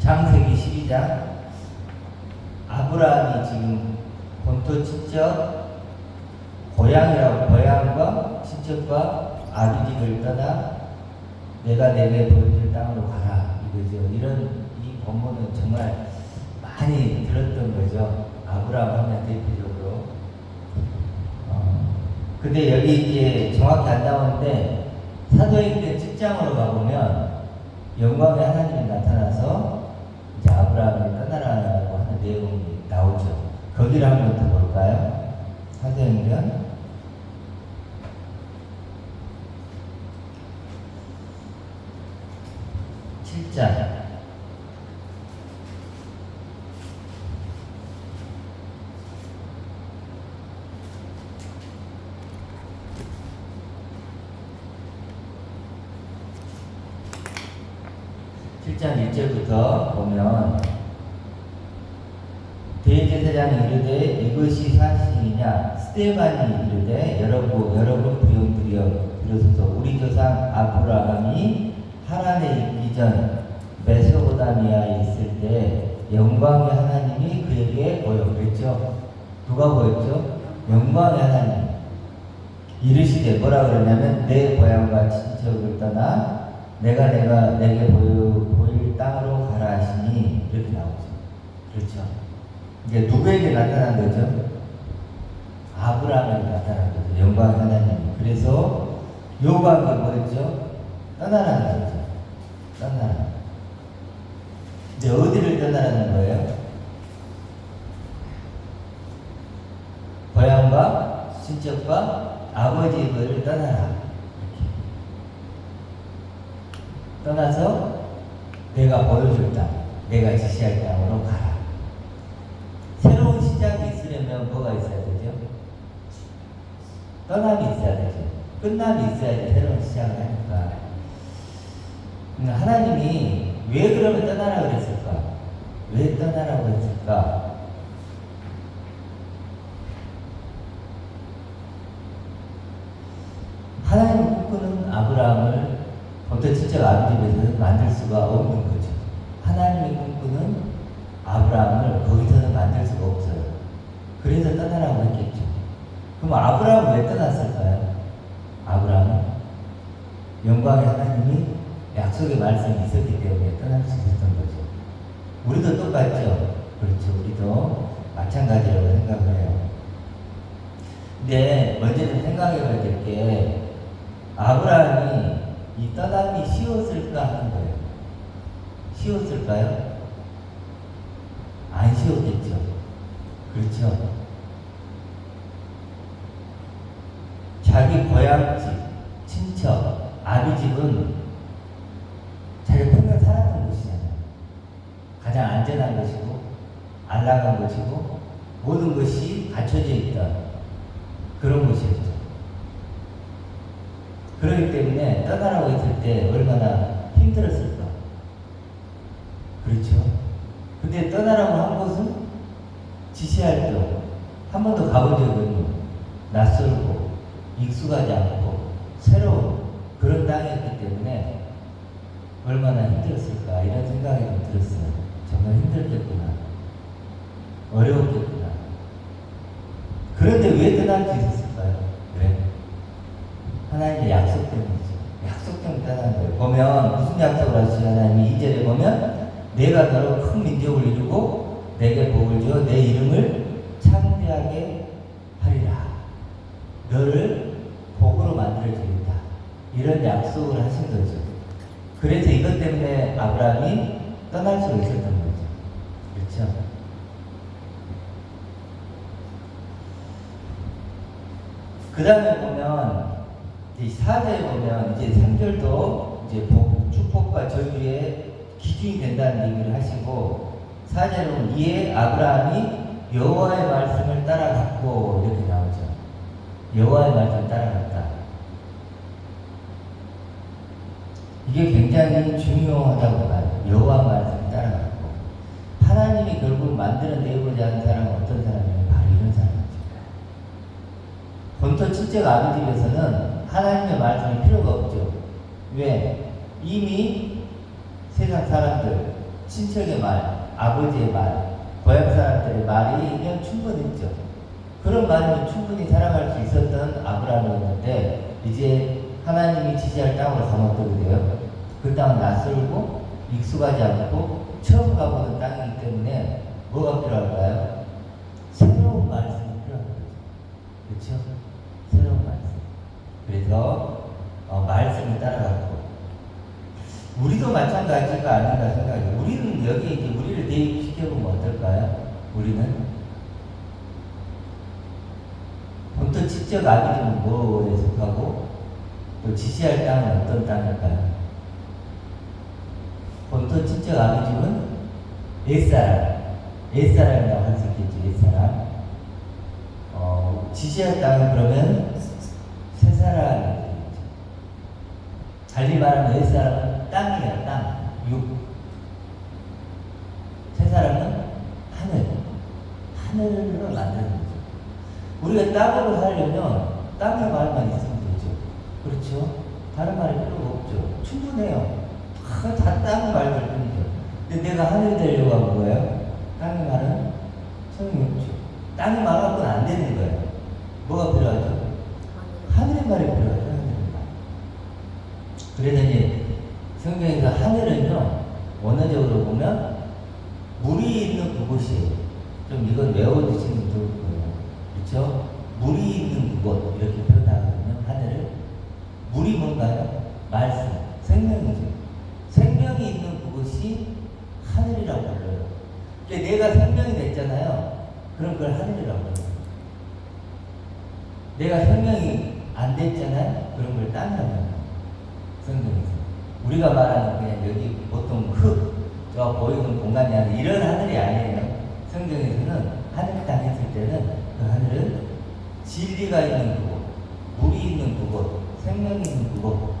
창세기 12장 아브라함이 지금 본토 친척 고향과 친척과 아비집을 떠나 내가 내게 보여줄 땅으로 가라 이거죠. 이런 이 본문은 정말 많이 들었던 거죠. 아브라함 하면 대표적으로. 근데 여기 이제 정확히 안 나오는데 사도행전 10장으로 가보면 영광의 하나님이 나타나서 이제 아브라함이 떠나라고 하는 내용이 나오죠. 거기를 한번 더 볼까요? 사도행전 7장 7장 1절부터 보면 대제사장이 이르되 이것이 사실이냐 스데반이 이르되 여러분 부용들이여 이르소서 우리 조상 아브라함이 하란에 있기 전 메소포타미아에 있을 때 영광의 하나님이 그에게 보여 그랬죠. 누가 보였죠? 영광의 하나님. 이르시되 뭐라 그러냐면 내 고향과 친척을 떠나 내가 내게 보일 땅으로 가라 하시니 이렇게 나오죠. 그렇죠. 이게 누구에게 나타난 거죠? 아브라함에게 나타난 거죠. 영광의 하나님. 그래서 요구한 게 뭐였죠? 떠나라는 거죠. 떠나라. 이제 어디를 떠나라는 거예요? 고향과 친척과 아버지 집을 떠나라. 떠나서 내가 보여줄 땅, 내가 지시할 땅으로 가라. 새로운 시작이 있으려면 뭐가 있어야 되죠? 떠남이 있어야 되죠. 끝남이 있어야지 새로운 시작을 하니까. 하나님이 왜 그러면 떠나라 그랬을까? 왜 떠나라고 했을까? 하나님이 꿈꾸는 아브라함을 본토 친척 아비집에서는 만들 수가 없는 거죠. 하나님이 꿈꾸는 아브라함을 거기서는 만들 수가 없어요. 그래서 떠나라고 했겠죠. 그럼 아브라함은 왜 떠났을까요? 아브라함은 영광의 하나님이 약속의 말씀이 있었기 때문에 떠날 수 있었던 거죠. 우리도 똑같죠. 그렇죠. 우리도 마찬가지라고 생각을 해요. 근데 먼저는 생각해 봐야 될 게 아브라함이 이 떠남이 쉬웠을까 하는 거예요. 쉬웠을까요? 안 쉬웠겠죠. 그렇죠. 자기 고향집, 친척, 아비집은 자기가 평생 살았던 곳이잖아요. 가장 안전한 것이고 안락한 것이고 모든 것이 갖춰져 있던 그런 곳이었죠. 그렇기 때문에 떠나라고 했을 때 얼마나 힘들었을까. 그렇죠. 근데 떠나라고 한 곳은 지시할 때 한 번도 가본 적이 없는 낯설고 익숙하지 않고 새로운 그런 땅이었기 때문에 얼마나 힘들었을까 이런 생각이 좀 들었어요. 정말 힘들겠구나. 어려웠겠구나. 그런데 왜 떠날 수 있었을까요? 왜? 하나님의 약속 때문이죠. 약속 때문에 떠나는 거예요. 보면 무슨 약속을 하시죠? 하나님이 2절에 보면 내가 너로 큰 민족을 이루고 내게 복을 주어 내 이름을 창대하게 하리라. 너를 복으로 만들어주겠다. 이런 약속을 하신 거죠. 그래서 이것 때문에 아브라함이 떠날 수 있었던 거죠. 그렇죠? 그 다음에 보면 4절에 보면 이제 3절도 이제 축복과 저주의 기준이 된다는 얘기를 하시고 4절은 이에 아브라함이 여호와의 말씀을 따라갔고 이렇게 나오죠. 여호와의 말씀을 따라갔다. 이게 굉장히 중요하다고 봐요. 여호와 말씀을 따라갔고 하나님이 결국 만들어내고자 하는 사람은 어떤 사람이에요? 바로 이런 사람이죠. 본토 친척 아비집에서는 하나님의 말씀이 필요가 없죠. 왜? 이미 세상 사람들 친척의 말, 아버지의 말, 고향 사람들의 말이면 충분했죠. 그런 말이면 충분히 살아갈 수 있었던 아브라함이었는데 이제 하나님이 지시할 땅으로 가면 어떻게 돼요? 그 땅은 낯설고 익숙하지 않고 처음 가보는 땅이기 때문에 뭐가 필요할까요? 새로운 말씀이 필요한 거죠. 그렇죠? 새로운 말씀. 그래서 말씀을 따라갔고 우리도 마찬가지가 아닌가 생각해요. 우리는 여기 이제 우리를 대입시켜보면 어떨까요? 우리는 본토 지적 아비집은 뭐에 속하고 또 지시할 땅은 어떤 땅일까요? 본토 지적 아비집은 옛사람이라고 할 수 있겠죠. 옛사람. 지시할 땅은 그러면 새사람이 되겠죠. 달리 말하면 옛사람은 땅이에요. 땅, 육. 새사람은 하늘로 만드는 거죠. 우리가 땅으로 살려면 땅의 말만 있으면 되죠. 그렇죠? 다른 말이 필요가 없죠. 충분해요. 다 땅의 말들 뿐이죠. 근데 내가 하늘이 되려고 한 거예요. 땅의 말은 소용이 없죠. 땅의 말 갖고는 안 되는 거예요. 뭐가 필요하죠? 하늘의 말이 필요하죠. 하늘의 말. 그러더니 성경에서 하늘은요, 원어적으로 보면 물이 있는 그곳이에요. 좀 이건 외워두시면 좋을 거예요. 그렇죠? 물이 있는 그곳 이렇게 표현하거든요. 하늘을. 물이 뭔가요? 말씀, 생명이죠. 생명이 있는 그곳이 하늘이라고 불러요. 근데 내가 생명이 됐잖아요. 그럼 그걸 하늘이라고 불러요. 내가 생명이 안 됐잖아요. 그런 걸 땅이라고 해요. 성경에서. 우리가 말하는 그냥 여기 보통 저 보이는 공간이 아니라 이런 하늘이 아니에요. 성경에서는 하늘 땅 했을 때는 그 하늘은 진리가 있는 그곳, 물이 있는 그곳, 생명이 있는 그곳.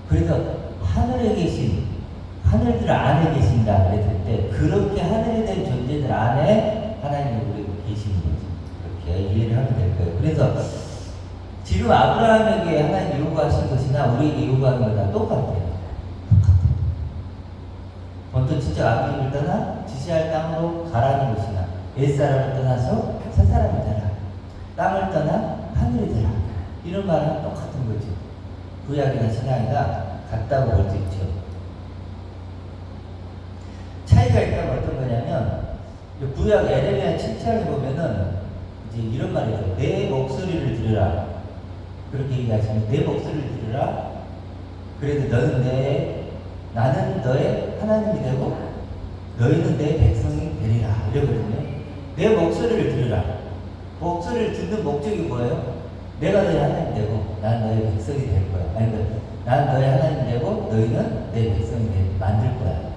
그래서 하늘에 계신, 하늘들 안에 계신다 그랬을 때 그렇게 하늘에 된 존재들 안에 하나님이 우리가 계시는 거죠. 이렇게 이해를 하면 될 거예요. 그래서 지금 아브라함에게 하나님 요구하신 것이나 우리에게 요구하는 건 다 똑같아요. 본토 진짜 아비집을 떠나 지시할 땅으로 가라는 것이나 옛사람을 떠나서 새사람이 되라. 땅을 떠나 하늘이 되라. 이런 말은 똑같은 거죠. 구약이나 신약이나 같다고 볼 수 있죠. 차이가 있다면 어떤 거냐면 구약 에레미야 7장에 보면은 이제 이런 말이죠. 내 목소리를 들으라. 그렇게 얘기하시면 내 목소리를 들으라. 그래도 나는 너의 하나님이 되고 너희는 내 백성이 되리라. 이러거든요. 내 목소리를 들으라. 목소리를 듣는 목적이 뭐예요? 내가 너희 하나님 되고 난 너희 백성이 될 거야. 아니, 난 너희 하나님 되고 너희는 내 백성이 만들 거야.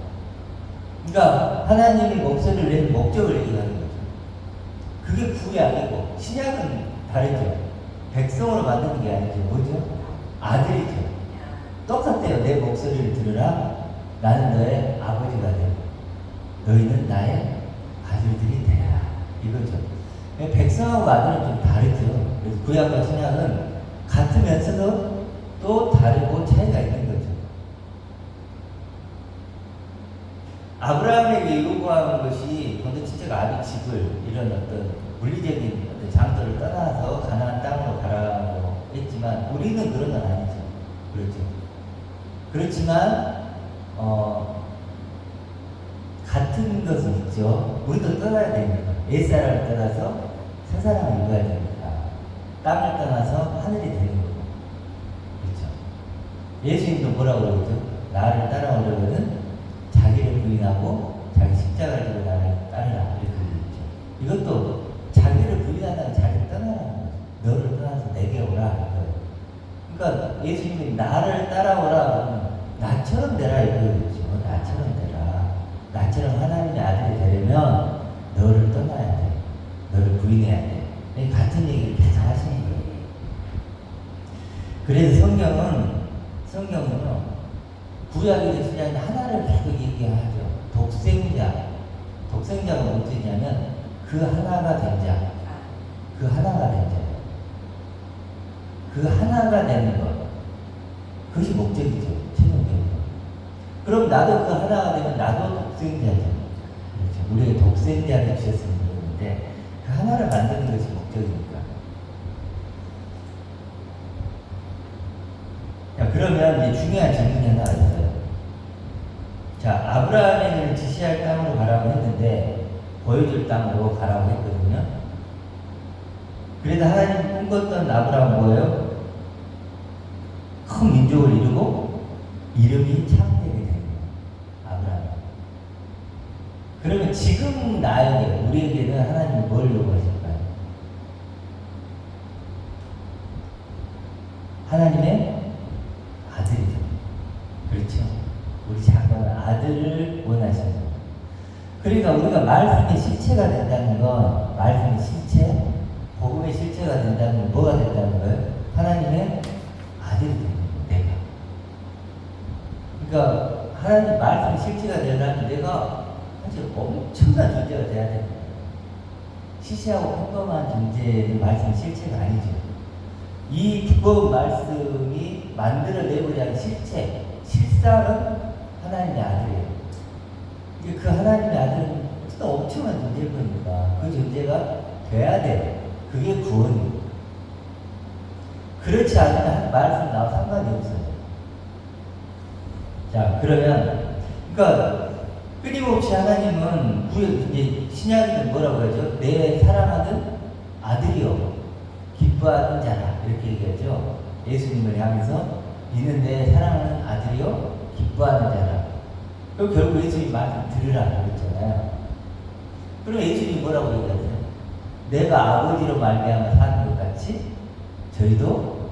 그러니까 하나님이 목소리를 내는 목적을 얘기하는 거죠. 그게 구약이고 신약은 다르죠. 백성으로 만드는 게 아니죠. 뭐죠? 아들이죠. 똑같아요. 내 목소리를 들으라. 나는 너의 아버지가 되고 너희는 나의 아들들이 되라. 이거죠. 백성하고 아들은 좀 다르죠. 그래서 구약과 신약은 같으면서도 또 다르고 차이가 있는 거죠. 아브라함에게 요구하는 것이 본토 지적 아비집을 이런 어떤 물리적인 어떤 장소를 떠나서 가나안 땅으로 가라고 했지만 우리는 그런 건 아니죠. 그렇죠. 그렇지만 같은 것은 있죠. 우리도 떠나야 됩니다. 옛사람을 떠나서 새사람을 입어야 됩니다. 땅을 떠나서 하늘이 되는 거고. 그렇죠. 예수님도 뭐라고 그러죠? 나를 따라오려면 자기를 부인하고 자기 십자가를 지고 나를 따르라. 이렇게 얘기했죠. 이것도 자기를 부인하다가 자기를 떠나라는 거죠. 너를 떠나서 내게 오라. 그러니까 예수님이 나를 따라오라 그러면 나처럼 되라 이거죠. 나처럼 되라. 나처럼 하나님의 아들이 되려면 너를 떠나야 돼. 너를 부인해야 돼. 같은 얘기를 계속 하시는 거예요. 그래서 성경은요 구약이든 신약이든 하나를 계속 얘기하죠. 독생자가 뭔 뜻이냐면 그 하나가 된 자. 그 하나가 된 자. 그 하나가 되는 것. 그것이 목적이죠. 최종적으로. 그럼 나도 그 하나가 되면 나도 독생자죠. 그렇죠. 우리에게 독생자를 주셨으면 좋겠는데 그 하나를 만드는 것이 목적이니까. 자, 그러면 이제 중요한 질문이 하나 있어요. 자, 아브라함에게 지시할 땅으로 가라고 했는데 보여줄 땅으로 가라고 했거든요. 그래도 하나님 꿈꿨던 아브라함은 뭐예요? 큰 민족을 이루고 이름이 창대하게 되는 거예요. 아브라함. 그러면 지금 나에게, 우리에게는 하나님이 뭘 요구하실까요? 하나님의 아들이죠. 그렇죠. 우리 작은 아들을 원하시는 거예요. 그러니까 우리가 말씀의 실체가 된다는 건, 말씀의 실체, 복음의 실체가 된다는 건 뭐가 된다는 거예요? 하나님의 아들이 되는 거예요. 내가. 그러니까 하나님 말씀의 실체가 되려면 내가 사실 엄청난 존재가 돼야 됩니다. 시시하고 평범한 존재는 말씀의 실체가 아니죠. 이 법 말씀이 만들어내고자 하는 실체, 실상은 하나님의 아들이에요. 그 하나님의 아들은 또 엄청난 존재일 거니까 그 존재가 돼야 돼요. 그게 구원이에요. 그렇지 않으면 말씀 나와 상관이 없어요. 자, 그러면, 그러니까 끊임없이 하나님은 이제 신약에는 뭐라고 하죠? 내 사랑하는 아들이요, 기뻐하는 자라, 이렇게 얘기하죠. 예수님을 향해서 이는 내 사랑하는 아들이요, 기뻐하는 자라. 그럼 결국 예수님 말씀 들으라 그랬잖아요. 그럼 예수님이 뭐라고 얘기하세요? 내가 아버지로 말미암아 사는 것 같이 저희도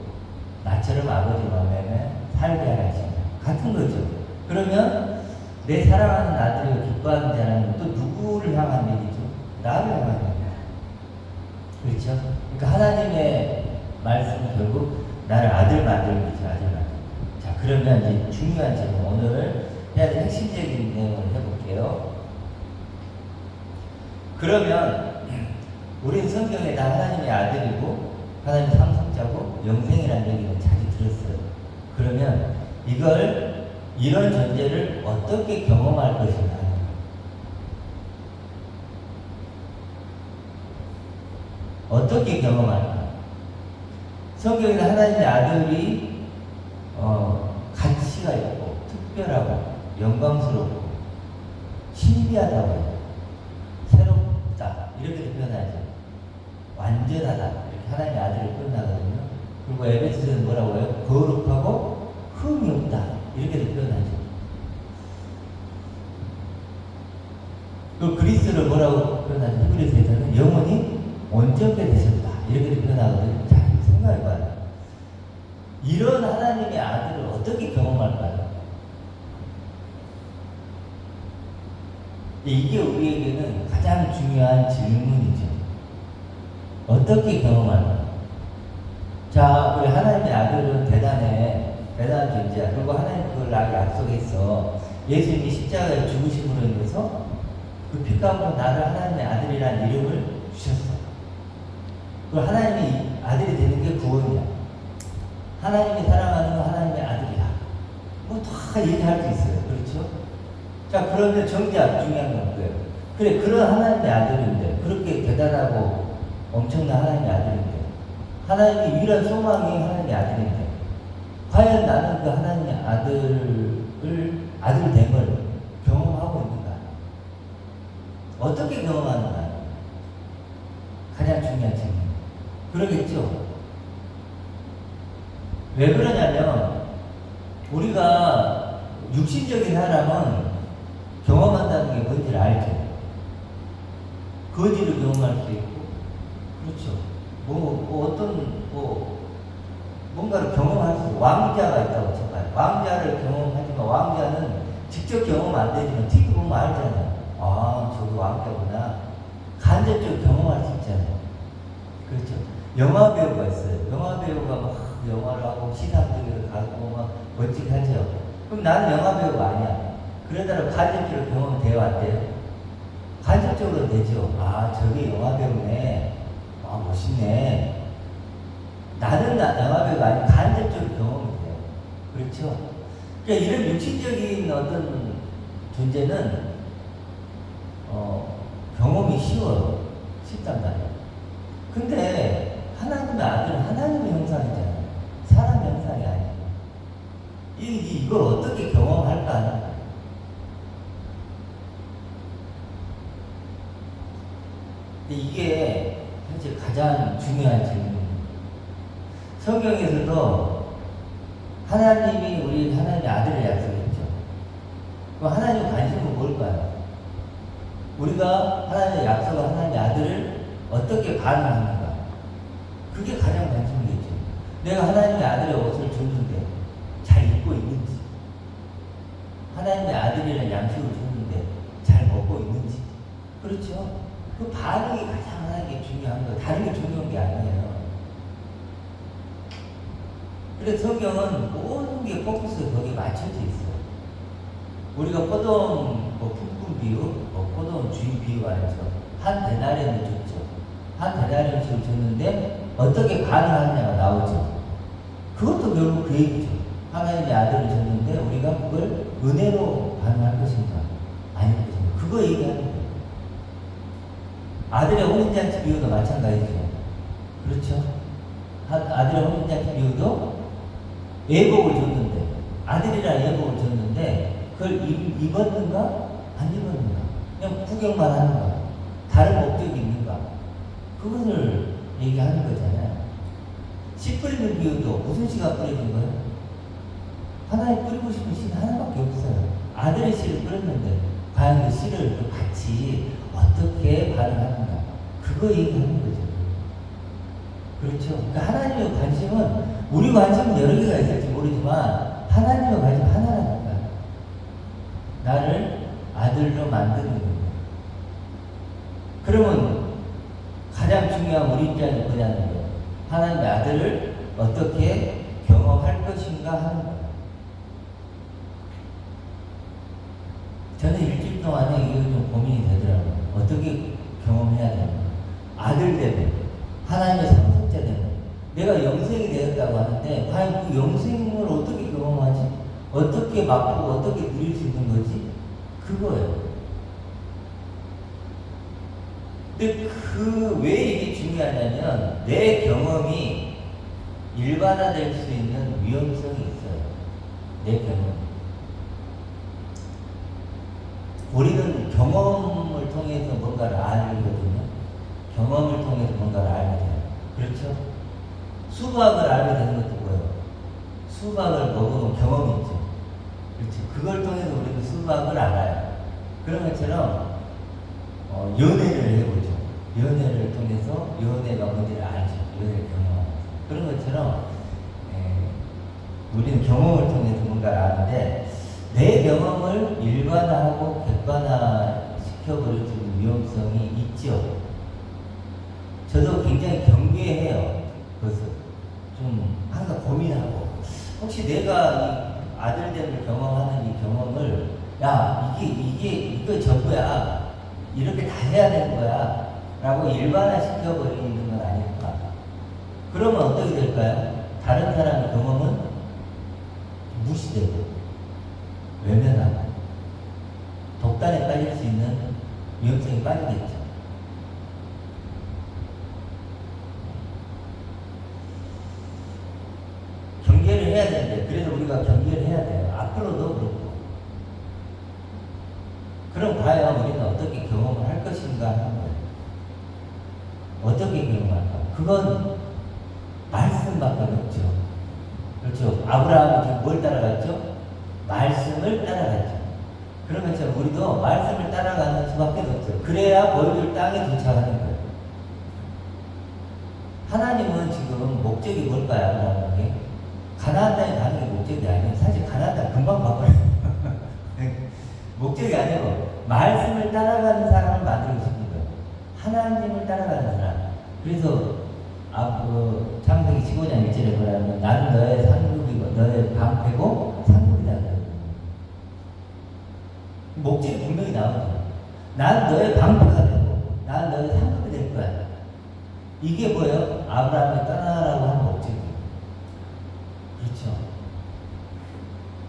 나처럼 아버지로 말미암아 살게 하라 하십니다. 같은 거죠. 그러면 내 사랑하는 아들이요 기뻐하는 자는 또 누구를 향한 얘기죠? 나를 향한 얘기죠. 그렇죠? 그러니까 하나님의 말씀은 결국 나를 아들 만들는 거죠. 아들 만들는. 자, 그러면 이제 중요한 질문, 오늘 해야 될 핵심적인 내용을 해볼게요. 그러면 우리는 성경에 다 하나님의 아들이고 하나님 삼성자고 영생이라는 얘기는 자주 들었어요. 그러면 이런 존재를 어떻게 경험할 것인가? 어떻게 경험할까? 성경에는 하나님의 아들이 가치가 있고 특별하고 영광스럽고 신비하다고 해요. 새롭다 이렇게 표현하죠. 완전하다 이렇게 하나님의 아들을 표현하거든요. 그리고 에베소서는 뭐라고 해요? 거룩하고 흠이 없다 이렇게 표현하죠. 그 그리스도를 뭐라고 표현하죠? 히브리서에서는 영원히 온전케 되셨다 이렇게 표현하거든요. 자, 생각해봐요. 이런 하나님의 아들을 어떻게 경험할까요? 이게 우리에게는 가장 중요한 질문이죠. 어떻게 경험할까요? 자, 우리 하나님의 아들은 대단한 존재야. 그리고 하나님 그걸 나에게 약속했어. 예수님이 십자가에 죽으심으로 인해서 그 피값으로 나를 하나님의 아들이라는 이름을 주셨어. 그리고 하나님의 아들이 되는 게 구원이야. 하나님이 사랑하는 건 하나님의 아들이야. 뭐 다 얘기할 수 있어요. 그렇죠? 자, 그런데 정작 중요한 건 뭐예요? 그래, 그런 하나님의 아들인데, 그렇게 대단하고 엄청난 하나님의 아들인데, 하나님의 유일한 소망이 하나님의 아들인데, 과연 나는 그 하나님의 아들됨을 경험하고 있는가? 어떻게 경험하는가? 가장 중요한 질문. 그러겠죠? 왜 그러냐면, 우리가 육신적인 사람은 경험한다는 게 뭔지를 알죠. 거지를 경험할 수 있고, 그렇죠. 뭔가를 경험할 수 있고, 왕자가 있다고 쳐봐요. 왕자를 경험하지만, 왕자는 직접 경험 안 되지만, TV 보면 알잖아요. 아, 저기 왕자구나. 간접적으로 경험할 수 있잖아요. 그렇죠. 영화 배우가 있어요. 영화 배우가 막 영화를 하고 시상식을 가고 막 멋지게 하죠. 그럼 나는 영화 배우가 아니야. 그러다가 간접적으로 경험이 되어 왔대요. 간접적으로 되죠. 아, 저게 영화 배우네. 아, 멋있네. 나는 영화 배우가 아니고 간접적으로 경험이 돼요. 그렇죠? 그러니까 이런 육신적인 어떤 존재는 경험이 쉬워요. 쉽단 말이에요. 근데 하나님의 아들은 하나님의 형상이잖아요. 사람 형상이 아니에요. 이걸 어떻게 경험할까 하는 거예요. 근데 이게 사실 가장 중요한 질문입니다. 성경에서도 하나님이 우리 하나님의 아들을 약속했죠. 그럼 하나님 관심은 뭘까요? 우리가 하나님의 약속한 하나님의 아들을 어떻게 반응하는가? 그게 가장 관심이겠죠. 내가 하나님의 아들의 옷을 줬는데 잘 입고 있는지, 하나님의 아들이라는 양식을 줬는데 잘 먹고 있는지, 그렇죠? 그 반응이 가장 하나님께 중요한 거예요. 다른 게 중요한 게 아니에요. 그래서 성경은 모든 게 포커스가 거기에 맞춰져 있어요. 우리가 포도원 품꾼 비유, 포도원 주인 비유 안에서 한 데나리온을 줬죠. 한 데나리온씩을 줬는데 어떻게 반응하느냐가 나오죠. 그것도 결국 그 얘기죠. 하나님의 아들을 줬는데 우리가 그걸 은혜로 반응할 것인가 아닐 것인가, 그거 얘기하는 거예요. 아들의 혼인잔치 비유도 마찬가지죠. 그렇죠? 아들의 혼인잔치 비유도 예복을 줬는데, 아들이라 예복을 줬는데 그걸 입었는가 안 입었는가, 그냥 구경만 하는가, 다른 목적이 있는가, 그것을 얘기하는 거잖아요. 씨 뿌리는 비유도 무슨 씨가 뿌려진 거예요? 하나님 뿌리고 싶은 씨는 하나밖에 없어요. 아들의 씨를 뿌렸는데 과연 그 씨를 같이 어떻게 반응하는가, 그거 얘기하는 거죠. 그렇죠? 그러니까 하나님의 관심은, 우리 관심은 여러 개가 있을지 모르지만 하나님의 관심 하나라니까. 나를 아들로 만드는 겁니다. 그러면 가장 중요한 우리 입장이 뭐냐는 거예요. 하나님의 아들을 어떻게 경험할 것인가 하는 거예요. 저는 일주일 동안에 이거 좀 고민이 되더라고요. 어떻게 경험해야 되나. 아들 되면, 하나님의 상속자 되면, 내가 영생이 되었다고 하는데 과연 그 영생을 어떻게 경험하지? 어떻게 맛보고 어떻게 누릴 수 있는 거지? 그거예요. 근데 왜 이게 중요하냐면, 내 경험이 일반화될 수 있는 위험성이 있어요. 내 경험. 우리는 경험을 통해서 뭔가를 알거든요. 경험을 통해서 뭔가를 알게 돼요. 그렇죠? 수박을 알게 되는 것도 뭐예요? 수박을 먹어본 경험이 있죠. 그렇죠? 그걸 통해서 우리는 수박을 알아요. 그런 것처럼 연애를 해보죠. 연애를 통해서 연애가 뭔지를 알죠. 연애를 경험하죠. 그런 것처럼 우리는 경험을 통해서 뭔가를 아는데, 내 경험을 일반화하고 객관화시켜버릴 수 있는 위험성이 있죠. 저도 굉장히 경계해요. 그것을 좀 항상 고민하고, 혹시 내가 이 아들됨을 경험하는 이 경험을, 야, 이게 전부야, 이렇게 다 해야 되는 거야 라고 일반화시켜버리는 건 아닐까. 그러면 어떻게 될까요? 다른 사람의 경험은 무시되고 외면하고 독단에 빠질 수 있는 위험성이 빠지겠죠. 경계를 해야 되는데, 그래서 우리가 경계를 해야 돼요. 앞으로도 그렇고. 그럼 과연 우리는 어떻게 경험을 할 것인가 하는 거예요. 어떻게 경험할까? 그건 말씀밖에 없죠. 그렇죠. 아브라함이 지금 뭘 따라갔죠? 말씀을 따라갔죠. 그런 것처럼 우리도 말씀을 따라가는 수밖에 없어요. 그래야 보여줄 땅에 도착하는 거예요. 하나님은 지금 목적이 뭘까요? 아브라함에게? 가나안 땅에 가는 게 목적이 아니에요. 사실 가나안 땅 금방 가버려요. 목적이 아니고 말씀을 따라가는 사람을 만들고 싶은 거예요. 하나님을 따라가는 사람. 그래서 창세기 15장 1절에 뭐라면, 나는 너의 상급이고 너의 방패고 상급이다. 목적이 분명히 나오죠. 난 너의 방패가 되고 난 너의 상급이 될 거야. 이게 뭐예요? 아브라함을 떠나라고 하는 목적이에요. 그렇죠.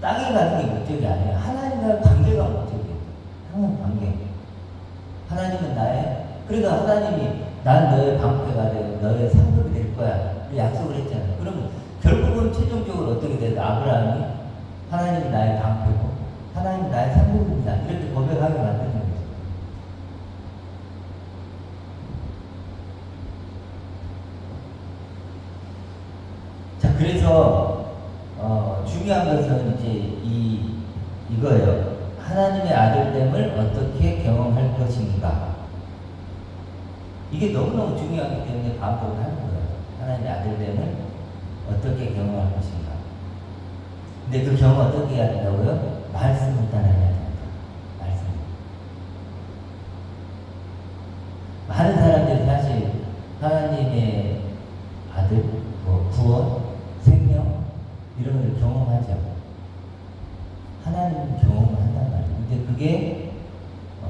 땅에 가는 게 목적이 아니에요. 하나님과의 관계가 목적이에요. 항상 관계. 하나님은 나의, 그러니까 하나님이 난 너의 방패가 되고 너의 상급이 될 거야. 약속을 했잖아요. 그러면 결국은 최종적으로 어떻게 돼요? 아브라함이 하나님이 나의 방패고 하나님이 나의 상급입니다. 이렇게 고백하게 만드는 거죠. 자, 그래서 중요한 것은 이제 이거예요. 하나님의 아들됨을 어떻게 경험할 것인가. 이게 너무너무 중요하기 때문에 반복을 하는 거예요. 하나님의 아들됨을 어떻게 경험할 것인가. 근데 그 경험 어떻게 해야 된다고요? 말씀을 따라야 된다. 말씀. 많은 사람들이 사실 하나님의 아들, 구원, 생명 이런 걸 경험하죠. 하나님 경험을 한단 말이에요. 근데 그게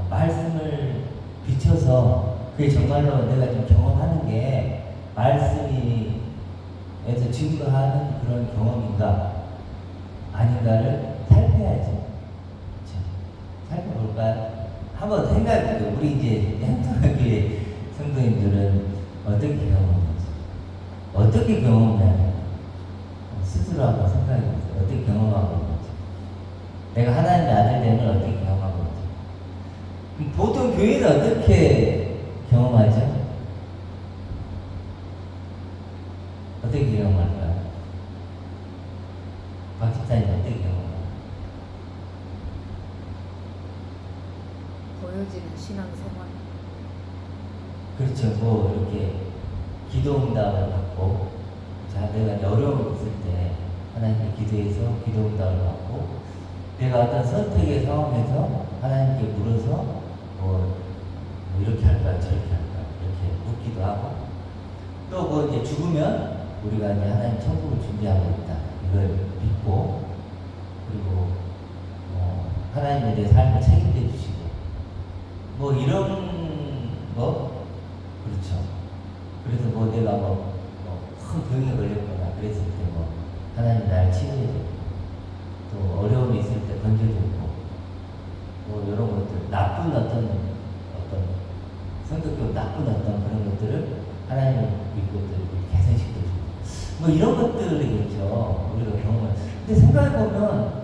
말씀을 비춰서 그게 정말로 내가 좀 경험하는 게 말씀이 에서 증거하는 그런 경험인가 아닌가를 살펴야죠. 그렇죠? 살펴볼까요? 한번 생각해볼게요. 우리 이제 향토교회 성도님들은 어떻게 경험하는지, 어떻게 경험하냐 스스로 한번 생각해보세요. 어떻게 경험하고 있는지, 내가 하나님의 아들됨을 어떻게 경험하고 있는지. 보통 교회는 어떻게 경험하죠? 어떻게 경험할까요? 박 집사님 어떻게 경험할까요? 보여지는 신앙생활. 그렇죠. 뭐 이렇게 기도 응답을 받고, 자, 내가 이제 어려움이 있을 때 하나님께 기도해서 기도 응답을 받고, 내가 어떤 선택의 상황에서 하나님께 물어서 뭐 이렇게 할까 저렇게 할까 이렇게 묻기도 하고, 또 뭐 이제 죽으면 우리가 이제 하나님 천국을 준비하고 있다 이걸 믿고, 그리고 하나님에 대해 삶을 책임져 주시고 뭐 이런 거. 그렇죠. 그래서 뭐 내가 큰 병에 걸렸거나 그랬을 때 뭐 하나님 날 치료해주고, 또 어려움이 있을 때 건져주고, 뭐 이런 것들, 나쁜 어떤 성격적으로 나쁜 어떤 그런 것들을 하나님을 믿고 또 개선시켜주고, 뭐 이런 것들이겠죠. 우리가 경험을. 근데 생각해보면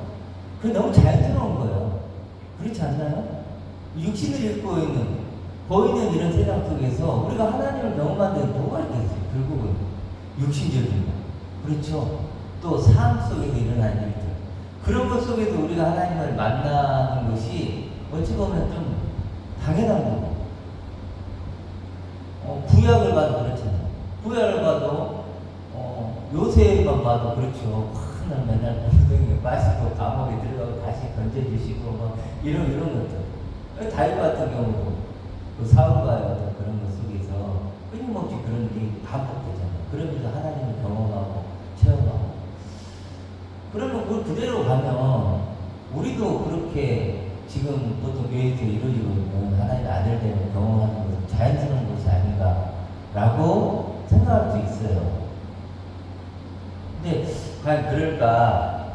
그게 너무 자연스러운 거예요. 그렇지 않나요? 육신을 입고 있는 보이는 이런 세상 속에서 우리가 하나님을 경험하는데 뭐가 있겠어요? 결국은 육신적인 거. 그렇죠. 또 삶 속에서 일어나는 일들. 그런 것 속에서 우리가 하나님을 만나는 것이 어찌 보면 좀 당연한 거고. 구약을 봐도 그렇잖아요. 구약을 봐도 요셉만 봐도 그렇죠. 하늘 맨날 무덤에 빠지고 감옥에 들어가고 다시 건져주시고 뭐 이런 것들. 다윗 같은 경우도 그 사울과의 어떤 그런 것 속에서 끊임없이 그런 일이 반복되잖아요. 그러면서 하나님을 경험하고 체험하고. 그러면 그걸 그대로 가면 우리도 그렇게 지금 보통 교회에서 이루어지고 있는 하나님의 아들됨을 경험하는 것은 자연스러운 것이 아닌가라고 생각할 수 있어요. 근데 과연 그럴까?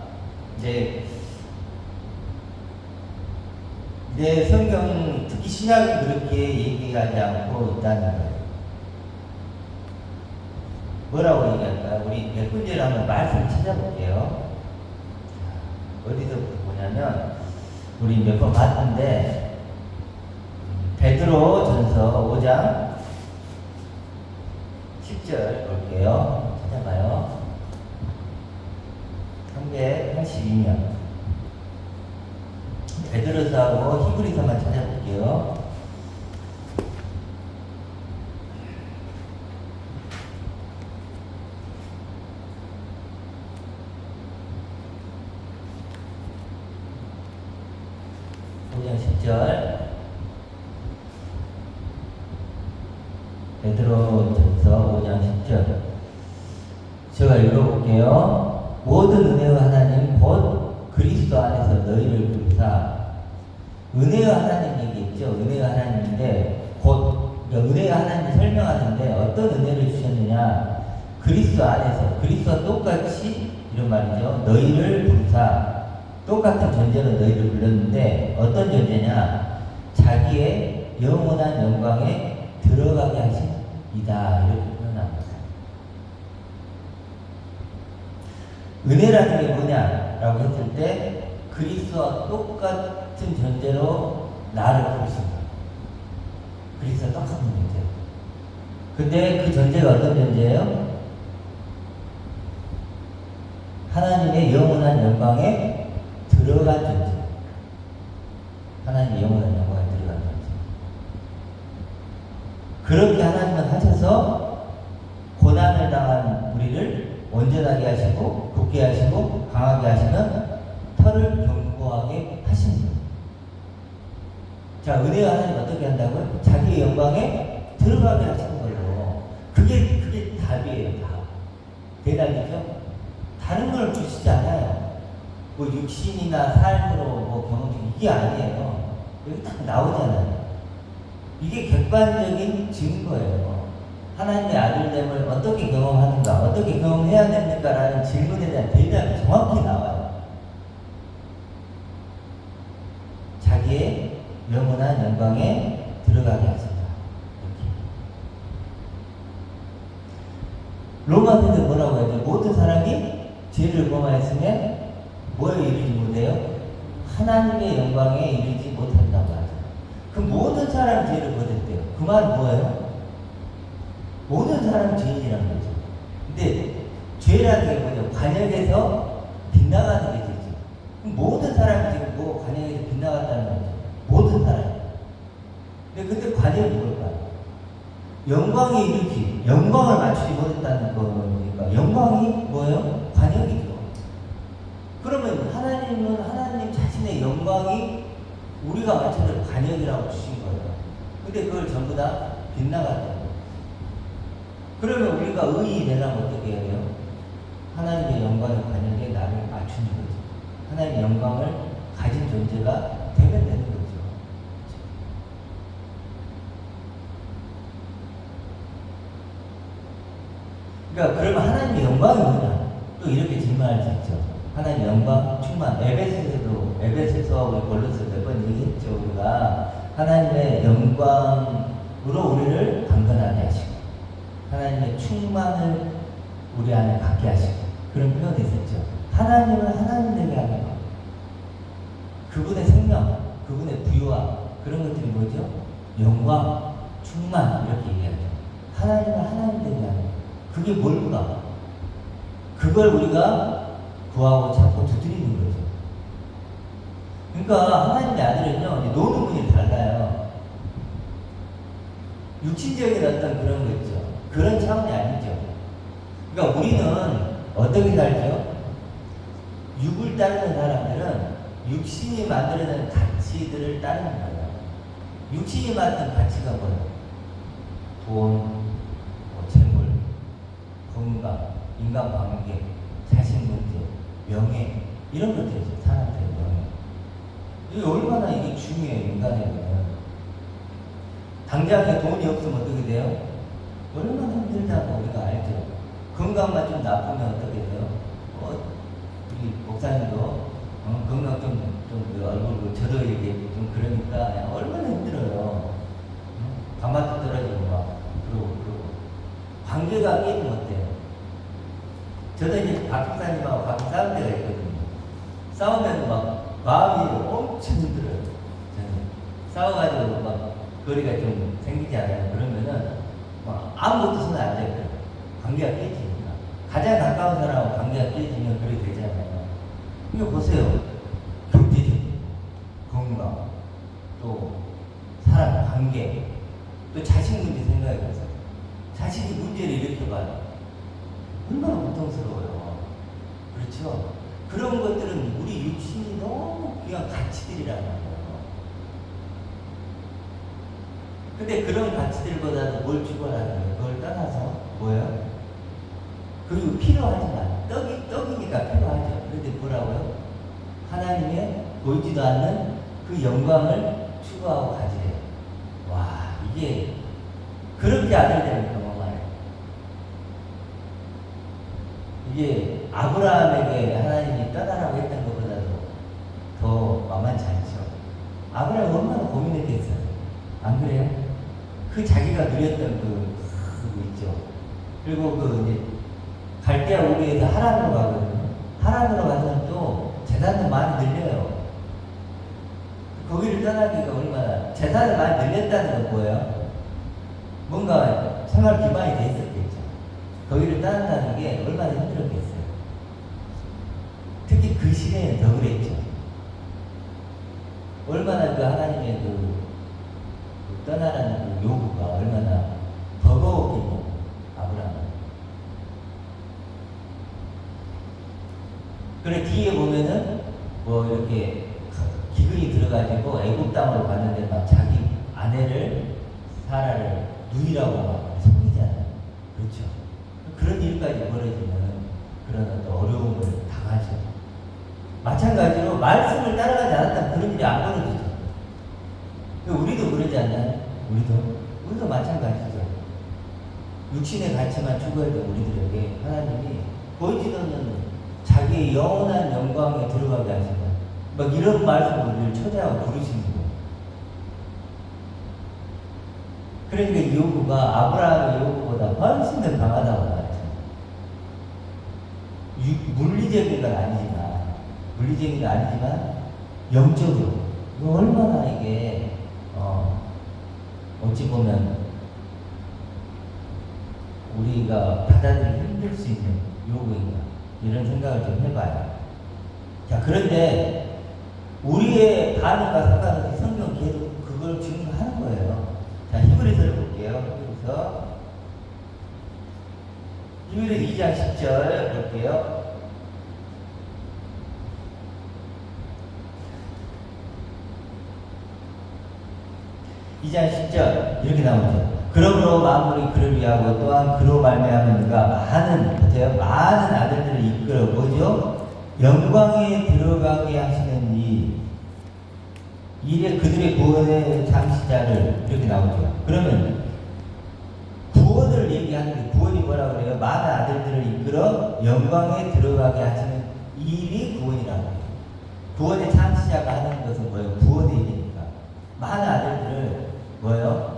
이제 내 성경, 특히 신약은 그렇게 얘기하지 않고 있다는 거예요. 뭐라고 얘기할까요? 우리 몇 군데를 한번 말씀을 찾아볼게요. 어디서부터 보냐면, 우리 몇 번 봤는데, 베드로 전서 5장 10절 볼게요. 찾아봐요. 382면. 베드로서하고 히브리서만 찾아볼게요. 오장 10절. 베드로전서 5장 10절. 제가 읽어볼게요. 모든 은혜와 하나님 곧 그리스도 안에서 너희를 부르사. 은혜의 하나님 얘기했죠. 은혜의 하나님인데 곧 은혜의 하나님을 설명하는데 어떤 은혜를 주셨느냐. 그리스도 안에서, 그리스도와 똑같이 이런 말이죠. 너희를 부르사. 똑같은 존재로 너희를 불렀는데 어떤 존재냐? 자기의 영원한 영광에 들어가게 하신 이다. 이렇게 표현합니다. 은혜라는 게 뭐냐라고 했을 때 그리스도와 똑같은 존재로 나를 부르신 거예요. 그리스도와 똑같은 존재. 근데 그 존재가 어떤 존재예요? 하나님의 영원한 영광에 들어간 존재. 하나님의 영원한 영광에 들어간 존재. 그렇게 하나님은 하셔서 고난을 당한 우리를 온전하게 하시고 굳게 하시고 강하게 하시는 털을 견고하게 하십니다. 자, 은혜와 하나님 어떻게 한다고요? 자기의 영광에 들어가게 하시는 거예요. 그게 답이에요. 답. 대답이죠. 다른 걸 주시지 않아요. 뭐 육신이나 삶으로 뭐 경험 이게 아니에요. 여기 딱 나오잖아요. 이게 객관적인 증거예요. 하나님의 아들됨을 어떻게 경험하는가, 어떻게 경험해야 됩니까? 라는 질문에 대한 대답이 정확히 나와요. 자기의 영원한 영광에 들어가게 하신다. 로마서에서 뭐라고 해요? 모든 사람이 죄를 범하였으면 뭐에 이르지 못해요? 하나님의 영광에 이르지 못한다고 하죠. 그럼 모든 사람이 죄를 범했대요. 그 말은 뭐예요? 모든 사람이 죄인이라는 거죠. 근데 죄라는 게 뭐죠? 관역에서 빗나가는 게 죄죠. 그럼 모든 사람이 지금 뭐 관역에서 빗나갔다는 거죠. 모든 사람. 근데 관역이 뭘까요? 영광에 이르지, 영광을 맞추지 못했다는 거니까 영광이 뭐예요? 관역이죠. 그러면 하나님은 하나님 자신의 영광이 우리가 맞춰서 관역이라고 주신 거예요. 근데 그걸 전부 다 빗나갔다는 거예요. 그러면 우리가 의인이 되려면 어떻게 해야 돼요? 하나님의 영광의 관역에 나를 맞추는 거죠. 하나님의 영광을 가진 존재가 되면 되는 거죠. 그러니까 그러면 하나님의 영광이 뭐냐? 또 이렇게 질문할 수 있죠. 하나님의 영광 충만. 에베소서 우리 골로새 몇 번 얘기했죠. 우리가 하나님의 영광으로 우리를 강건하게 하시고 하나님의 충만을 우리 안에 갖게 하시고 그런 표현이 있었죠. 하나님을 하나님 되게 하는 것. 그분의 생명, 그분의 부유와 그런 것들이 뭐죠? 영광, 충만 이렇게 얘기하죠. 하나님을 하나님 되게 하는 것. 그게 뭘까? 그걸 우리가 구하고 찾고 두드리는 거죠. 그러니까 하나님의 아들은요, 노는 분이 달라요. 육신적인 어떤 그런 거 있죠. 그런 차원이 아니죠. 그러니까 우리는 어떻게 살죠? 육을 따르는 사람들은 육신이 만들어낸 가치들을 따르는 거예요. 육신이 만든 가치가 뭐예요? 돈, 재물, 건강, 인간관계, 자신문제, 명예 이런 것들이죠. 사람들의 명예. 이게 얼마나 이게 중요해요. 인간에게는. 당장에 돈이 없으면 어떻게 돼요? 얼마나 힘들다고 우리가 알죠. 건강만 좀 나쁘면 어떻게 돼요? 우리 목사님도 건강 좀 얼굴 저도 이게 좀 그러니까 얼마나 힘들어요. 밥맛도 떨어지고 막 그러고 관계가 깨지면 어때요? 저도 이제 박 목사님하고 가끔 싸울 때가 있거든요. 싸우면 막 마음이 엄청 힘들어요. 저는 싸워가지고 막 거리가 좀 생기지 않아요. 그러면은 막 아무것도 손에 안 대요. 관계가 깨지니까. 가장 가까운 사람하고 관계가 깨지면 그렇게 되잖아요. 이거 보세요. 경제적인 건강, 또 사람 관계, 또 자식 문제 생각해보세요. 자식이 문제를 일으켜봐요. 얼마나 고통스러워요. 그렇죠? 그런 것들은 우리 육신이 너무 귀한 가치들이라는 거예요. 근데 그런 가치들보다도 뭘 추구하는 거예요? 그걸 떠나서 뭐예요? 그리고 필요하지만 떡이니까 필요하죠. 그런데 뭐라고요? 하나님의 보이지도 않는 그 영광을 추구하고 가지래요. 와, 이게 그렇게 아들되는 경험하네요. 이게 아브라함에게 하나님이 떠나라고 했던 것보다도 안 그래요? 그 자기가 누렸던 그거 있죠. 그리고 그 이제 갈대아 우리에서 하란으로 가거든요. 하란으로 가서는 또 재산도 많이 늘려요. 거기를 떠나기가 얼마나 재산을 많이 늘렸다는 건 뭐예요? 뭔가 생활 기반이 돼 있었겠죠. 거기를 떠난다는 게 얼마나 힘들었겠어요. 특히 그 시대에는 더 그랬죠. 얼마나 그 하나님의 그 떠나라는 그 요구가 얼마나 버거웠겠냐, 아브라함은. 그래 뒤에 보면은 뭐 이렇게 기근이 들어가지고 애굽 땅으로 갔는데 막 자기 아내를 사라를 누이라고 막 속이잖아요. 그렇죠. 그런 일까지 벌어지면 그런 어떤 어려움을 당하죠. 마찬가지로 말씀을 따라가지 않았다면 그런 일이 안 벌어지죠. 우리도 그러지 않나요? 우리도 마찬가지죠. 육신의 가치만 추구했던 우리들에게 하나님이 보이지도 않는 자기의 영원한 영광에 들어가게 하신다. 막 이런 말씀을 우리를 초대하고 부르시는 거예요. 그러니까 이 요구가 아브라함의 요구보다 훨씬 더 강하다고 말하죠. 물리적인 건 아니지만 영적으로 이거 얼마나 이게 어찌 보면 우리가 받아들이기 힘들 수 있는 요구인가 이런 생각을 좀 해봐요. 자, 그런데 우리의 반응과 상관없이 성경은 계속 그걸 증거하는 거예요. 자, 히브리서를 볼게요. 히브리서 2장 10절 볼게요. 이 2장 10절 이렇게 나오죠. 그러므로 만물이 그를 위하고 또한 그로 말미암아 그가 많은 아들들을 이끌어 뭐죠? 영광에 들어가게 하시는 일에 그들의 구원의 창시자를 이렇게 나오죠. 그러면 구원을 얘기하는데 구원이 뭐라 그래요? 많은 아들들을 이끌어 영광에 들어가게 하시는 일이 구원이라고 해요. 구원의 창시자가 하는 것은 뭐예요? 구원의 일이니까. 많은 아들들을 뭐예요?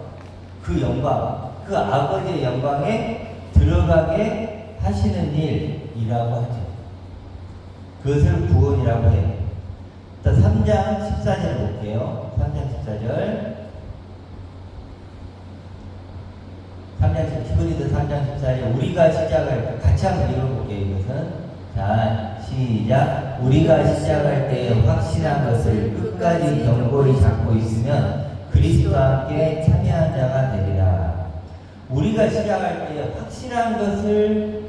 그 영광, 그 아버지의 영광에 들어가게 하시는 일이라고 하죠. 그것을 구원이라고 해요. 3장 14절 볼게요. 3장 14절 우리가 시작할 같이 한번 읽어볼게요. 이것은 자 시작. 우리가 시작할 때 확실한 것을 끝까지 견고히 잡고 있으면 그리스도와 함께 참여한 자가 되리라. 우리가 시작할 때 확실한 것을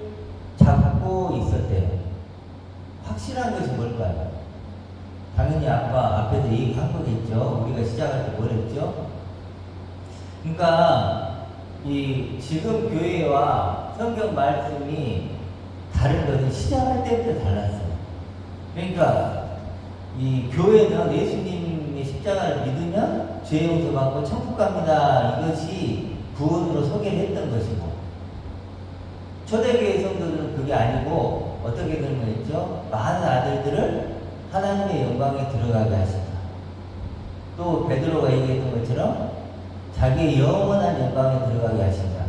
잡고 있었대요. 확실한 것이 뭘까요? 당연히 아까 앞에서 얘기한 거겠죠. 우리가 시작할 때 뭘 했죠? 그러니까 지금 교회와 성경 말씀이 다른 것은 시작할 때부터 달랐어요. 그러니까 이 교회는 예수님의 십자가를 믿으면 죄 용서받고 천국 갑니다. 이것이 구원으로 소개를 했던 것이고, 초대교회 성도들은 그게 아니고 어떻게 설명했죠? 많은 아들들을 하나님의 영광에 들어가게 하신다. 또 베드로가 얘기했던 것처럼 자기의 영원한 영광에 들어가게 하신다.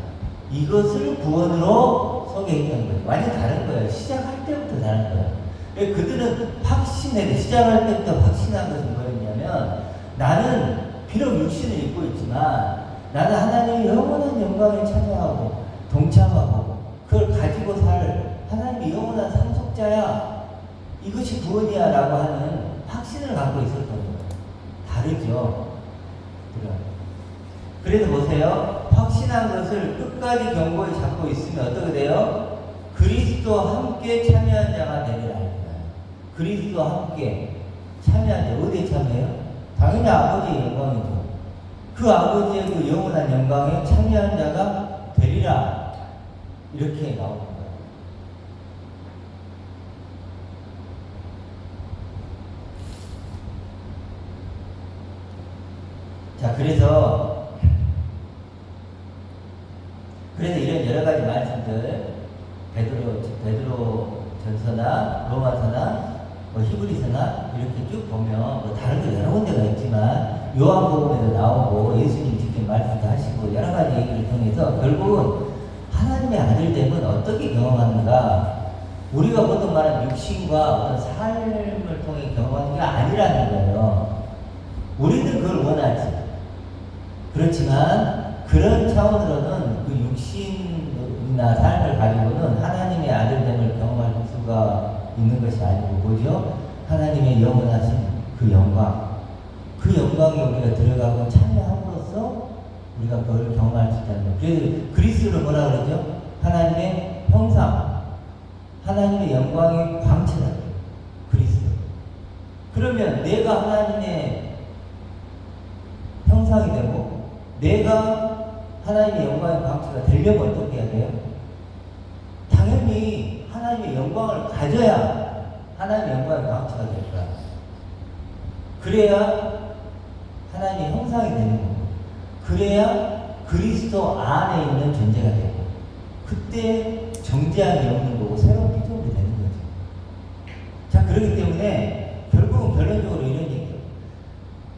이것을 구원으로 소개했던 거예요. 완전 다른 거예요. 시작할 때부터 다른 거예요. 그들은 확신해. 시작할 때부터 확신한 것은 뭐였냐면, 나는 비록 육신을 입고 있지만 나는 하나님의 영원한 영광에 참여하고 동참하고 그걸 가지고 살 하나님의 영원한 상속자야. 이것이 구원이야 라고 하는 확신을 갖고 있었던 거예요. 다르죠. 그래서 보세요. 확신한 것을 끝까지 견고히 잡고 있으면 어떻게 돼요? 그리스도와 함께 참여한 자가 되리라. 그리스도와 함께 참여한 자. 어디에 참여해요? 당연히 아버지의 영광이죠. 그 아버지의 그 영원한 영광에 참여한 자가 되리라. 이렇게 나옵니다. 자, 그래서 이런 여러 가지 말씀들, 베드로 전서나 로마서나 히브리서나 이렇게 쭉 보면 다른 거 여러 군데가 있지만 요한복음에도 나오고 예수님 직접 말씀도 하시고 여러 가지 얘기를 통해서 결국은 하나님의 아들됨은 어떻게 경험하는가? 우리가 보통 말하는 육신과 어떤 삶을 통해 경험하는 게 아니라는 거예요. 우리는 그걸 원하지. 그렇지만 그런 차원으로는 그 육신이나 삶을 가지고는 하나님의 아들됨을 경험할 수가 있는 것이 아니고 뭐죠? 하나님의 영원하신 그 영광. 그 영광에 우리가 들어가고 참여함으로써 우리가 그걸 경험할 수 있다는 거예요. 그래서 그리스도를 뭐라 그러죠? 하나님의 형상, 하나님의 영광의 광채라고 해요. 그리스도. 그러면 내가 하나님의 형상이 되고 내가 하나님의 영광의 광채가 되려면 어떻게 해야 돼요? 당연히 하나님의 영광을 가져야 하나님의 영광의 광채가 될 거야. 그래야 하나님의 형상이 되는 거고, 그래야 그리스도 안에 있는 존재가 되고, 그때 정죄함이 없는 거고 새로운 피조물이 되는 거죠. 자, 그렇기 때문에 결국은 결론적으로 이런 얘기예요.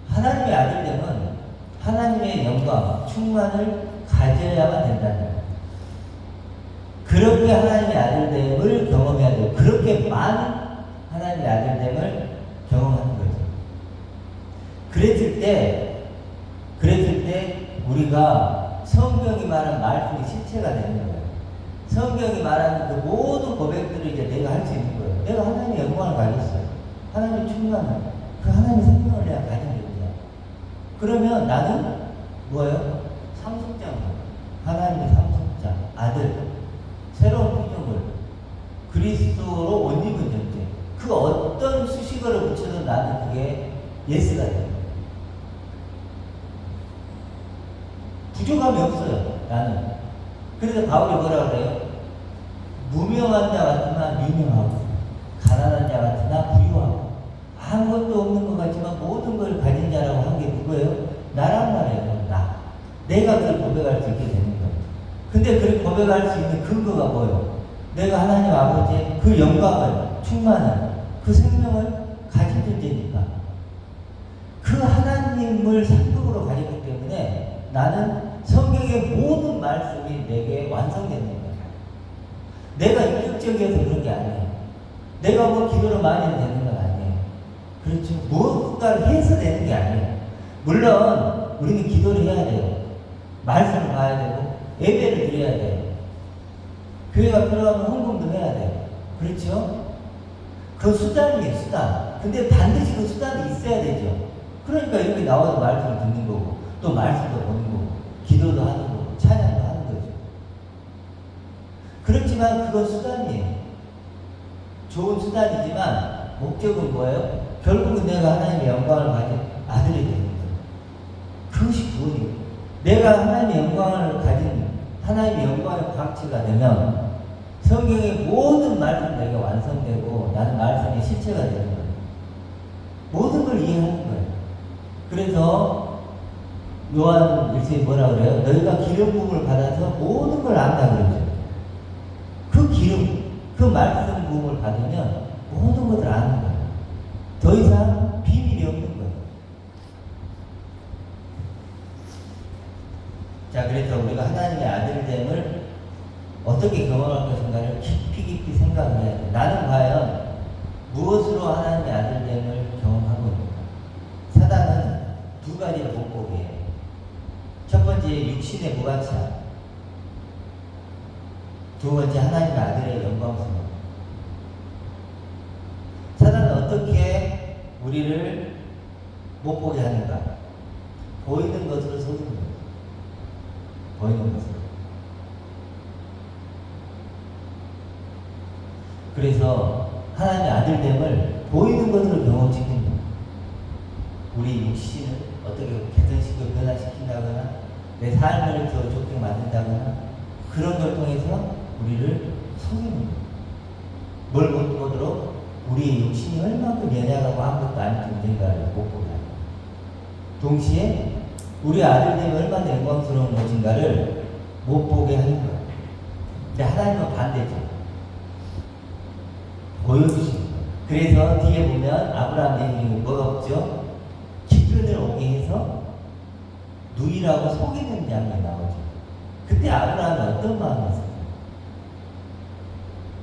하나님의 아들됨은 하나님의 영광, 충만을 가져야만 된다는 거예요. 그렇게 하나님의 아들됨을 경험해야 돼요. 그렇게만 하나님의 아들됨을 경험하는 거죠. 그랬을 때 우리가 성경이 말하는 말씀이 실체가 되는 거예요. 성경이 말하는 그 모든 고백들을 이제 내가 할 수 있는 거예요. 내가 하나님의 영광을 가졌어요. 하나님의 충만한 그 하나님의 생명을 내가 가진 거예요. 그러면 나는 뭐예요? 상속자입니다. 하나님의 상속자, 아들, 새로운 피조물, 그리스도로 옷 입은 존재. 그 어떤 수식어를 붙여도 나는 그게 예스가 돼요. 부족함이 없어요, 나는. 그래서 바울이 뭐라 그래요? 무명한 자 같으나 유명하고, 가난한 자 같으나 부유하고, 아무것도 없는 것 같지만 모든 걸 가진 자라고 한 게 누구예요? 나란 말이에요, 나. 내가 그걸 고백할 수 있게 되는 거예요. 근데 그걸 고백할 수 있는 근거가 뭐예요? 내가 하나님 아버지의 그 영광을, 충만한 그 생명을 가진 존재니까. 그 하나님을 상급으로 가졌기 때문에 나는 성경의 모든 말씀이 내게 완성되는 거예요. 내가 인격적이어서 그런 게 아니에요. 내가 뭐 기도를 많이 해도 되는 건 아니에요. 그렇죠. 무언가를 해서 되는 게 아니에요. 물론 우리는 기도를 해야 돼요. 말씀을 봐야 되고 예배를 드려야 돼요. 교회가 필요하면 헌금도 해야 돼요. 그렇죠? 그 수단이에요, 수단. 근데 반드시 그 수단이 있어야 되죠. 그러니까 이렇게 나와서 말씀을 듣는 거고, 또 말씀도 보는 거고, 기도도 하는 거고, 찬양도 하는 거죠. 그렇지만 그건 수단이에요. 좋은 수단이지만 목적은 뭐예요? 결국은 내가 하나님의 영광을 가진 아들이 되는 거예요. 그것이 구원이에요. 내가 하나님의 영광을 가진 하나님의 영광의 광채가 되면 성경의 모든 말씀이 내가 완성되고 나는 말씀의 실체가 되는 거예요. 모든 걸 이해하는 거예요. 그래서 요한 1서에 뭐라 그래요? 너희가 기름 부음을 받아서 모든 걸 안다 그러죠. 그 기름, 그 말씀 부음을 받으면 모든 것을 아는 거예요. 더 이상 비밀이 없는 거예요. 자, 그래서 우리가 하나님의 아들됨을 어떻게 경험할 것인가를 깊이 생각을 해야 돼요. 나는 과연 무엇으로 하나님의 아들됨을 경험하고 있는가? 사단은 두 가지를 못 보게 해요. 첫 번째, 육신의 무가치함. 두 번째, 하나님의 아들의 영광스러움. 사단은 어떻게 우리를 못 보게 하는가? 보이는 것으로 속이는 거예요. 보이는 것으로. 그래서 하나님의 아들됨을 보이는 것으로 경험시키는 거예요. 우리 육신을 어떻게 개선시키고 변화시킨다거나 내 삶을 더 좋게 만든다거나 그런 걸 통해서 우리를 속이는 거예요. 뭘 못 보도록 우리의 육신이 얼마큼 연약하고 아무것도 아닌 존재인가를 못 보게 하는 거예요. 동시에 우리 아들됨이 얼마나 영광스러운 것인가를 못 보게 하는 거예요. 근데 하나님은 반대죠. 보여주시는 거예요. 그래서 뒤에 보면 아브라함 얘기는 뭐가 없죠? 기쁨 기근을 오게 해서 누이라고 속이는 장면이 나오죠. 그때 아브라함은 어떤 마음이었을까요?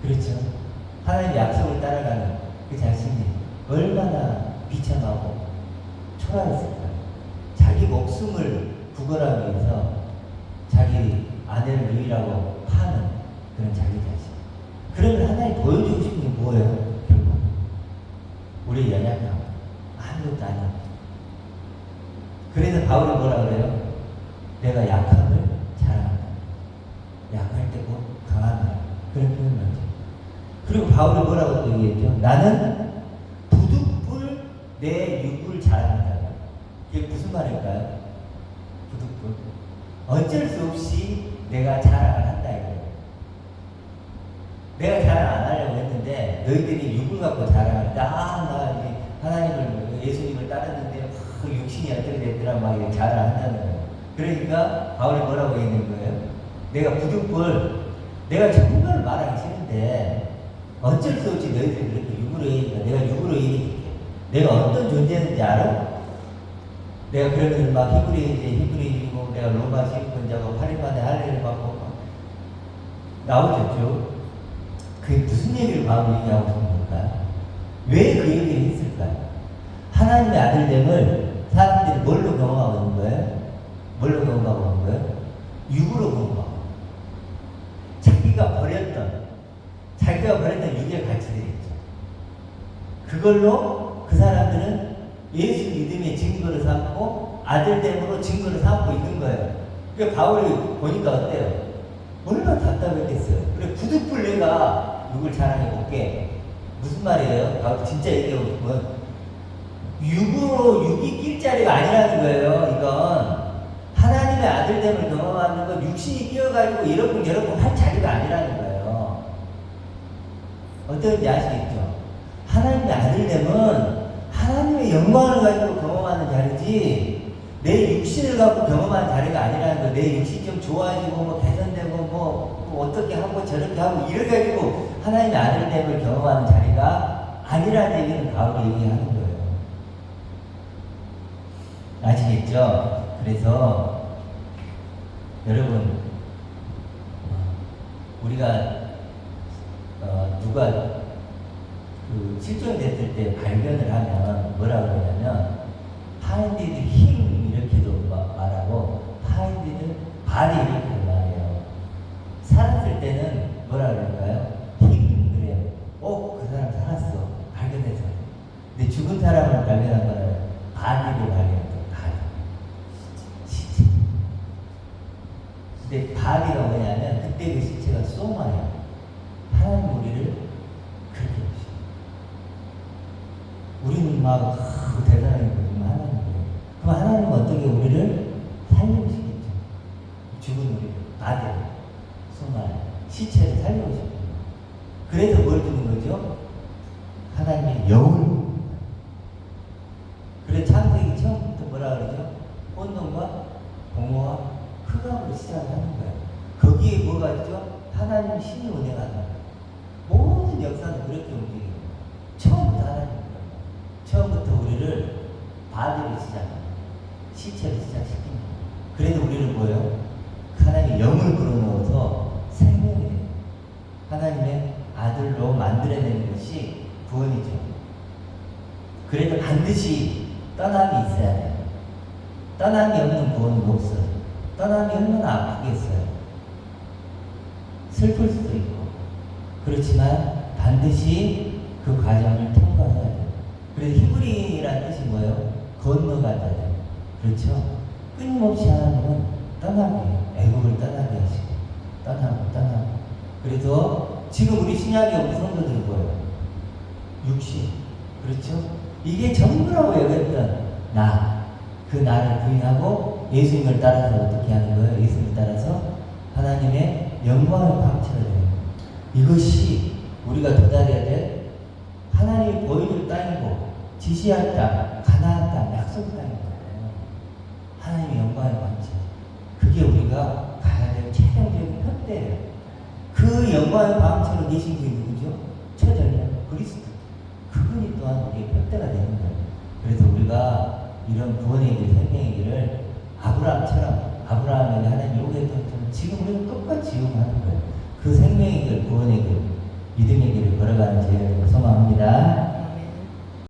그렇죠. 하나님의 약속을 따라가는 그 자신이 얼마나 비참하고 초라했을까요? 자기 목숨을 구걸하기 위해서 자기 아내를 누이라고 파는 그런 자기 자신. 그러면 하나님 보여주고 싶은 게 뭐예요? 결국 우리의 연약함, 아무것도 아니야. 그래서 바울이 뭐라 그래요? 내가 약함을 자랑한다. 약할 때 꼭 강하다. 그런 표현을 하죠. 그리고 바울이 뭐라고 또 얘기했죠? 나는 부득불 내 육을 자랑한다. 이게 무슨 말일까요? 부득불. 어쩔 수 없이 내가 자랑을 한다 이거예요. 내가 자랑 안 하려고 했는데 너희들이 육을 갖고 자랑을 했다. 나 이제 하나님을 예수님을 따르는데 육신이 어떻게 됐더라 막 이렇게 자랑한다는 거예요. 그러니까 바울이 뭐라고 있는 거예요? 내가 부득불 내가 정말 말하기 싫은데 어쩔 수 없이 너희들이 그렇게 육으로 얘기하니까 내가 육으로 얘기해줄게. 내가 어떤 존재였는지 알아? 내가 그러면서 막 히브리인이고 내가 로마 시민권자고 8일 만에 할례를 받고 나오죠 쭉. 그게 무슨 얘기를 바울이 얘기하고 싶은 걸까요? 왜 그 얘기를 했을까요? 하나님의 아들됨을 사람들이 뭘로 경험하고 있는 거예요? 뭘로 경험하고 있는 거예요? 육으로 경험하고. 자기가 버렸던 육의 가치들이 있죠. 그걸로 그 사람들은 예수 믿음의 증거를 삼고 아들됨으로 증거를 삼고 있는 거예요. 그러니까 바울이 보니까 어때요? 얼마나 답답했겠어요. 그래 부득불 내가 육을 자랑해 볼게. 무슨 말이에요? 바울 진짜 얘기하고 싶은 육이 낄 자리가 아니라는 거예요. 이건 하나님의 아들됨을 경험하는 건 육신이 끼어가지고 이러쿵저러쿵 할 자리가 아니라는 거예요. 어떤지 아시겠죠? 하나님의 아들됨은 하나님의 영광을 가지고 경험하는 자리지 내 육신을 갖고 경험하는 자리가 아니라는 거예요. 내 육신이 좀 좋아지고 뭐 개선되고 뭐 어떻게 하고 저렇게 하고 이래가지고 하나님의 아들됨을 경험하는 자리가 아니라는 얘기는 바울이 얘기하는 거예요. 아시겠죠? 그래서 여러분 우리가 누가 그 실종됐을 때 발견을 하면 뭐라 그러냐면 find him 이렇게도 말하고 find body 이렇게도 말해요. 살았을 때는 뭐라 그럴까요? him 그래요. 그 사람 살았어. 발견해서. 근데 죽은 사람을 발견한 거는 body를 발견했죠. 시체. 근데 body가 뭐냐면 그때 그 시체가 소마예요. 하나님 우리를 그렇게 보시죠. 우리는 막 대단하게 보지만 하나님이에요. 그럼 하나님은 어떻게 우리를 살리시겠죠? 죽은 우리를 바디를 소마를 시체를 살리고 싶어요. 그래서 뭘 주는 거죠? 하나님의 영을. 그래서 창세기 처음부터 뭐라 그러죠? 혼돈과 공허와 흑암으로 시작하는 거예요. 거기에 뭐가 있죠? 하나님 신이 운행한다. 모든 역사는 그렇게 움직여요. 처음부터 하나님. 처음부터 우리를 바디를 시작합니다. 시체를 시작시킵니다. 그래도 우리는 뭐예요? 하나님의 영을 불어넣어서 생명이 돼요. 하나님의 아들로 만들어내는 것이 구원이죠. 그래도 반드시 떠남이 있어야 돼요. 떠남이 없는 구원은 없어요. 떠남이 얼마나 아프겠어요. 슬플 수도 있고. 그렇지만 반드시 그 과정을 통과해야 돼요. 그래서 히브리인이라는 뜻이 뭐예요? 건너가다. 그렇죠? 끊임없이 하나님은 떠나게, 애국을 떠나게 하시고, 떠나고. 그래서 지금 우리 신약에 우리 성도들은 뭐예요? 육신. 그렇죠? 이게 전부라고 여겼던 그 나를 부인하고 예수님을 따라서 어떻게 하는 거예요? 예수님을 따라서 하나님의 영광을 감춰야 돼요. 이것이 우리가 도달해야 될 하나님이 보여줄 땅이고 지시할 땅, 가나안 땅, 약속 땅이에요. 하나님의 영광을 감춰. 그게 우리가 가야 될 최종적인 표대예요. 그 영광의 방처로 계신 분이 누구죠? 처절한 그리스도. 그분이 또한 우리의 표대가 되는 거예요. 그래서 우리가 이런 구원의 길, 생명의 길을 아브라함에게 하나님 요구했던 것처럼 지금 우리는 똑같이 이용하는 거예요. 그 생명의 길, 구원의 길, 믿음의 길을 걸어가는 저희를 소망합니다.